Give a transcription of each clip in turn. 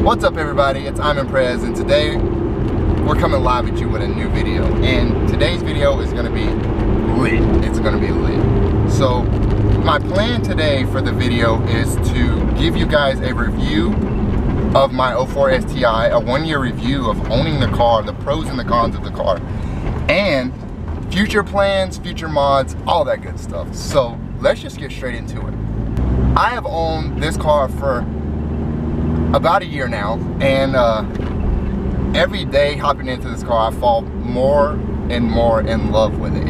What's up everybody, it's Prez, and today we're coming live at you with a new video. And today's video is gonna be lit. It's gonna be lit. So my plan today for the video is to give you guys a review of my 04 STI, a 1-year review of owning the car, the pros and the cons of the car, and future plans, future mods, all that good stuff. So let's just get straight into it. I have owned this car for about a year now, and every day hopping into this car I fall more and more in love with it.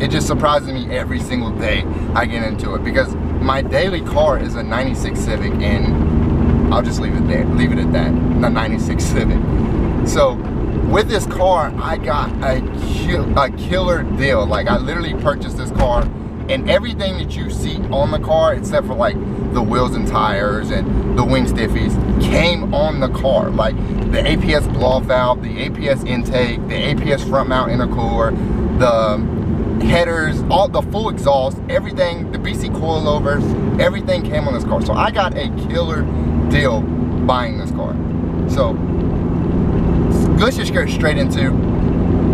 It just surprises me every single day I get into it, because my daily car is a 96 Civic, and I'll just leave it there, leave it at that, the 96 Civic. So with this car I got a killer deal. Like, I literally purchased this car and everything that you see on the car, except for like the wheels and tires and the wing stiffies, came on the car. Like the APS blow-off valve, the APS intake, the APS front mount intercooler, the headers, all the full exhaust, everything, the BC coilovers, everything came on this car. So I got a killer deal buying this car. So let's just get straight into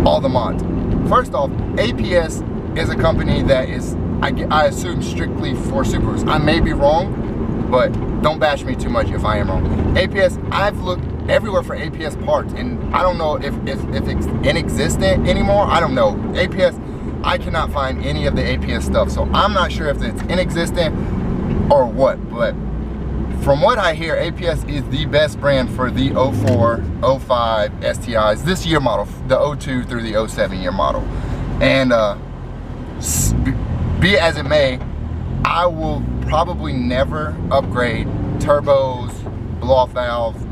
all the mods. First off, APS is a company that is, I assume, strictly for Subarus. I may be wrong, but don't bash me too much if I am wrong. APS, I've looked everywhere for APS parts, and I don't know if it's inexistent anymore. I don't know. APS, I cannot find any of the APS stuff, so I'm not sure if it's inexistent or what, but from what I hear, APS is the best brand for the 04, 05 STIs, this year model, the 02 through the 07 year model. And be it as it may, I will probably never upgrade turbos, blow-off valves,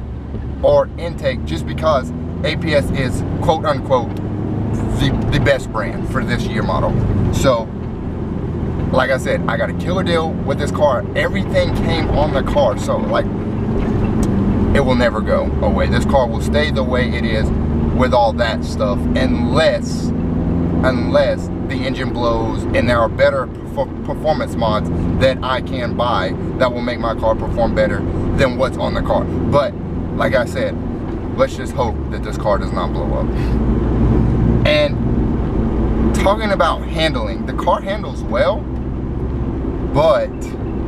or intake, just because APS is quote unquote the best brand for this year model. So like I said, I got a killer deal with this car. Everything came on the car, so like, it will never go away. This car will stay the way it is with all that stuff, unless the engine blows and there are better performance mods that I can buy that will make my car perform better than what's on the car. But like I said, let's just hope that this car does not blow up. And talking about handling, the car handles well, but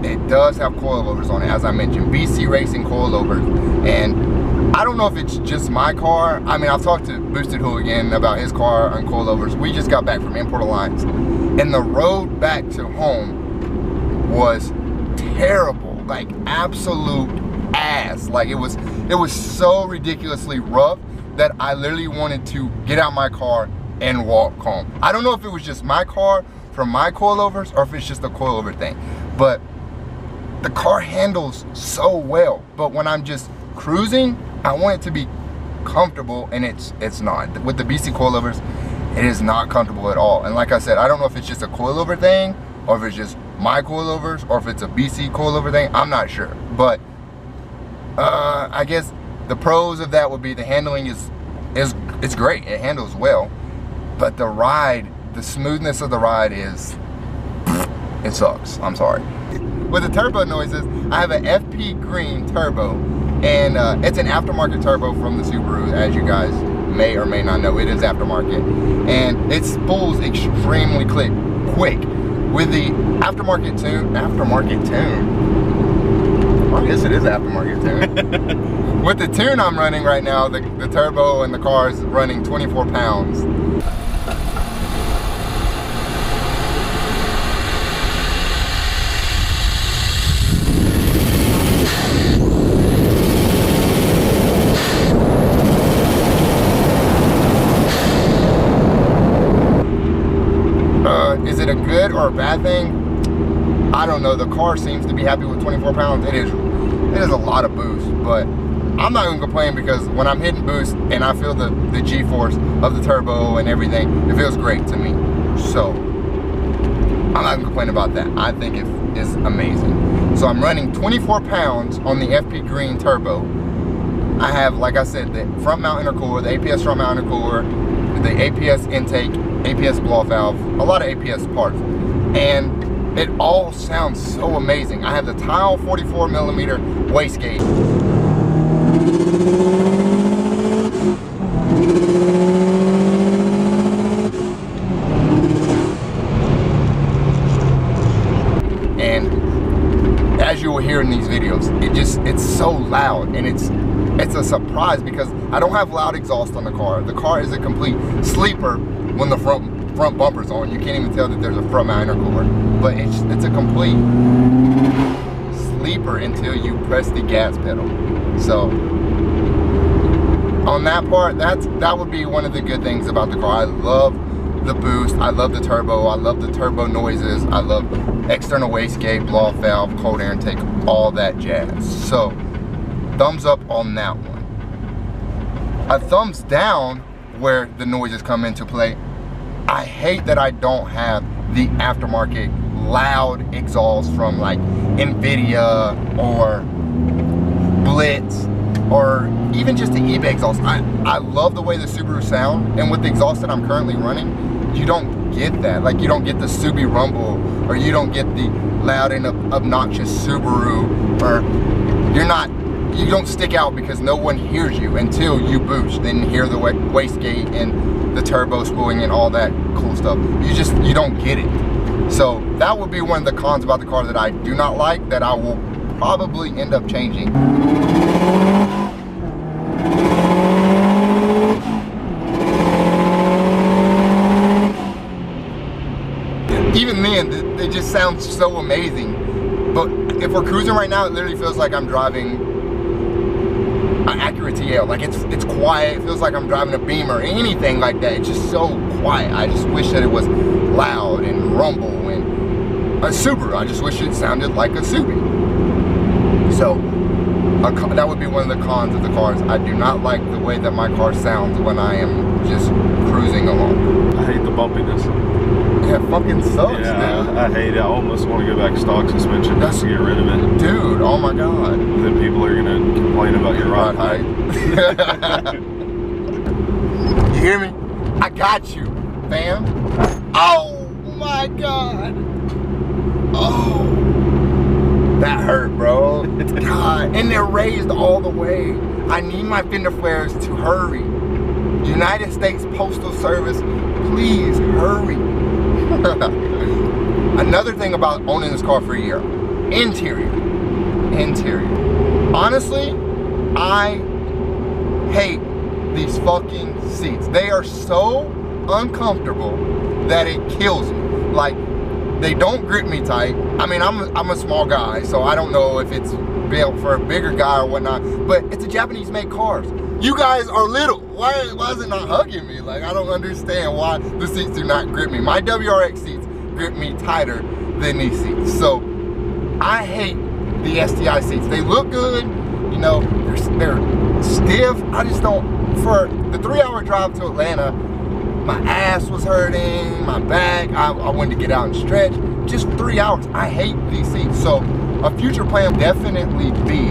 it does have coilovers on it, as I mentioned, BC Racing coilovers. And I don't know if it's just my car. I mean, I've talked to Boosted Hooligan about his car on coilovers. We just got back from Import Alliance, and the road back to home was terrible, like absolute ass. Like, it was so ridiculously rough that I literally wanted to get out my car and walk home. I don't know if it was just my car from my coilovers or if it's just a coilover thing, but the car handles so well. But when I'm just cruising, I want it to be comfortable, and it's not. With the BC coilovers, it is not comfortable at all. And like I said, I don't know if it's just a coilover thing, or if it's just my coilovers, or if it's a BC coilover thing. I'm not sure. But I guess the pros of that would be the handling it's great. It handles well, but the ride, the smoothness of the ride it sucks. I'm sorry. With the turbo noises, I have an FP Green turbo, and it's an aftermarket turbo from the Subaru, as you guys may or may not know. It is aftermarket, and it spools extremely quick. With the aftermarket tune, I guess it is aftermarket tune. With the tune I'm running right now, the turbo and the car is running 24 pounds. Is it a good or a bad thing? I don't know. The car seems to be happy with 24 pounds. It is a lot of boost, but I'm not gonna complain, because when I'm hitting boost and I feel the G-force of the turbo and everything, it feels great to me. So I'm not gonna complain about that. I think it is amazing. So I'm running 24 pounds on the FP Green turbo. I have, like I said, the front mount intercooler, the APS front mount intercooler, the APS intake, APS blow-off valve, a lot of APS parts, and it all sounds so amazing. I have the Tial 44mm wastegate. it's so loud, and it's a surprise because I don't have loud exhaust on the car. The car is a complete sleeper when the front bumper's on. You can't even tell that there's a front mount intercooler, but it's a complete sleeper until you press the gas pedal. So on that part, that would be one of the good things about the car. I love the boost, I love the turbo, I love the turbo noises, I love external wastegate, blow-off valve, cold air intake, all that jazz. So thumbs up on that one. A thumbs down where the noises come into play. I hate that I don't have the aftermarket loud exhaust from like NVIDIA or Blitz, or even just the eBay exhaust. I love the way the Subaru sound, and with the exhaust that I'm currently running, you don't get that. Like, you don't get the Subi rumble, or you don't get the loud and obnoxious Subaru, or you don't stick out because no one hears you until you boost, then hear the wastegate and the turbo spooling and all that cool stuff. You don't get it. So that would be one of the cons about the car that I do not like, that I will probably end up changing. Even then, it just sounds so amazing. But if we're cruising right now, it literally feels like I'm driving an Acura TL. Like, it's quiet. It feels like I'm driving a Beamer, anything like that. It's just so quiet. I just wish that it was loud and rumble and a Subaru. I just wish it sounded like a Subi. So that would be one of the cons of the cars. I do not like the way that my car sounds when I am just cruising along. I hate the bumpiness. Yeah, it fucking sucks, yeah, dude. I hate it. I almost want to go back stock suspension just to get rid of it. Dude, oh my god. Then people are going to complain about your ride height. You hear me? I got you, fam. Oh my god. Oh. That hurt, bro. God. And they're raised all the way. I need my fender flares to hurry. United States Postal Service, please hurry. Another thing about owning this car for a year, interior. Honestly, I hate these fucking seats. They are so uncomfortable that it kills me. Like, they don't grip me tight. I mean, I'm a small guy, so I don't know if it's built for a bigger guy or whatnot, but it's a Japanese made cars. You guys are little. Why is it not hugging me? Like, I don't understand why the seats do not grip me. My WRX seats grip me tighter than these seats. So I hate the STI seats. They look good, you know, they're stiff. I just don't, for the 3-hour drive to Atlanta, my ass was hurting, my back, I wanted to get out and stretch. Just 3 hours. I hate these seats. So a future plan would definitely be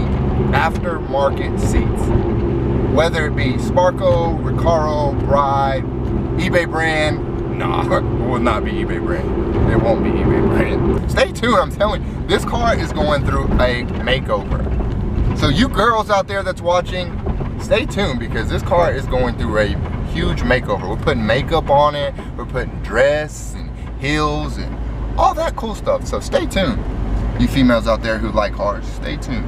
aftermarket seats. Whether it be Sparco, Recaro, Bride, eBay brand. Nah, it will not be eBay brand. It won't be eBay brand. Stay tuned, I'm telling you. This car is going through a makeover. So you girls out there that's watching, stay tuned, because this car is going through a huge makeover. We're putting makeup on it, we're putting dress and heels and all that cool stuff. So stay tuned. You females out there who like cars, stay tuned.